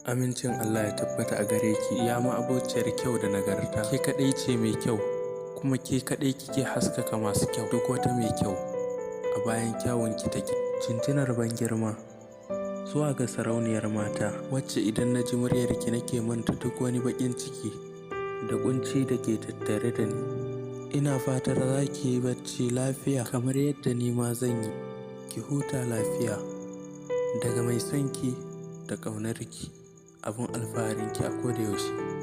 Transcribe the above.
Amincin Allah ya tabbata a gare ki, ya ma'abociyar kyau da nagarta. Ke kaɗai ce mai kyau, kuma ke kaɗai kike haskaka masu kyau. Duk wata mai kyau a bayan kyawunki take. Jinjinar ban girma zuwa ga sarauniyar mata, wacce idan na ji muryarki nake manta duk wani baƙin ciki da ƙunci da ke tattare da ni. Ina fatar za ki yi bacci lafiya kamar yadda ni ma zan yi. Ki huta lafiya daga mai son ki da ƙaunarki, abin alfaharinki a koda yaushe.